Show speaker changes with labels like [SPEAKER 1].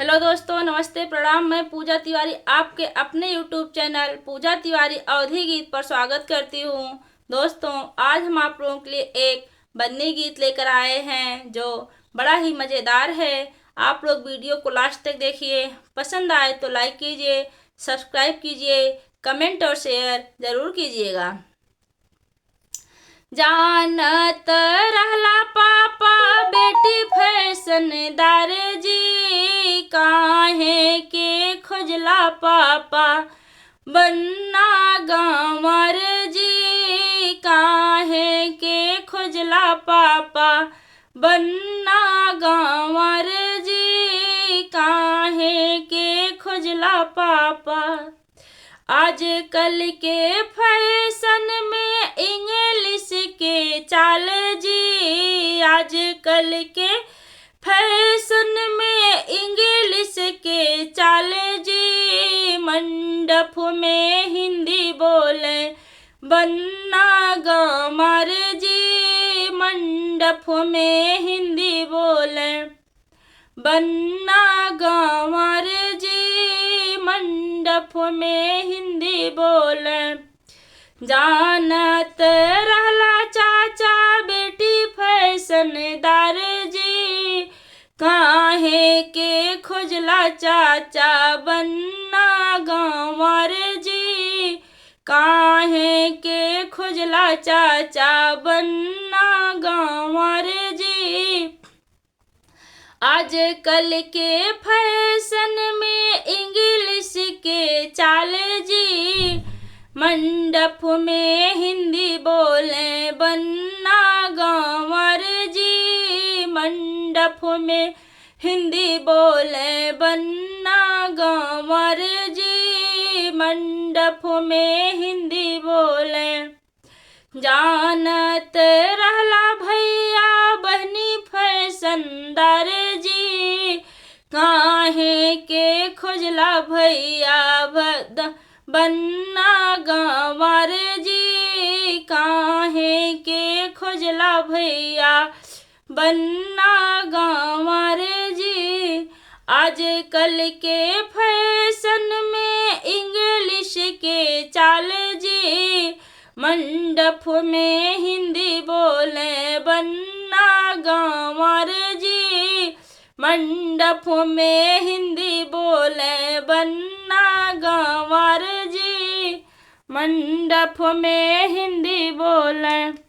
[SPEAKER 1] Hello दोस्तों, नमस्ते, प्रणाम। मैं पूजा तिवारी आपके अपने यूट्यूब चैनल पूजा तिवारी अवधी गीत पर स्वागत करती हूँ। दोस्तों, आज हम आप लोगों के लिए एक बन्नी गीत लेकर आए हैं जो बड़ा ही मज़ेदार है। आप लोग वीडियो को लास्ट तक देखिए। पसंद आए तो लाइक कीजिए, सब्सक्राइब कीजिए, कमेंट और शेयर ज़रूर कीजिएगा। जानत रहला पापा बेटी फैशनदार जी, काहे के खोजला पापा बन्ना गंवर जी, काहे के खोजला पापा बन्ना गंवर जी, काहे के खोजला पापा। आजकल के फैशन में इंग्लिश के चाल जी, आजकल के फैशन में इंग्लिश के चाल जी, मंडप में हिंदी बोले बन्ना गंवर जी, मंडप में हिंदी बोले बन्ना गंवर जी, मंडप में हिंदी बोले। जानत रहला चाचा बेटी फैशनदार जी, काहे के खोजला चाचा बन्ना गंवर जी, काहे के खोजला चाचा बन्ना गंवर जी। आजकल के फैशन में इंग्लिश के चाल जी, मंडप में हिंदी बोले बन्ना गंवर जी, मंडप में हिंदी बोले बन्ना गंवर जी, मंडप में हिंदी बोले। जानत रहला भैया बहनी फैशनदार जी, काहे के खोजला भैया बन्ना गंवर जी, काहे के खोजला भैया बन्ना गंवर जी। आजकल के फैशन में इंग्लिश के चाल जी, मंडप में हिंदी बोले बन्ना गंवर जी, मंडप में हिंदी बोले बन्ना गंवर जी, मंडप में हिंदी बोले।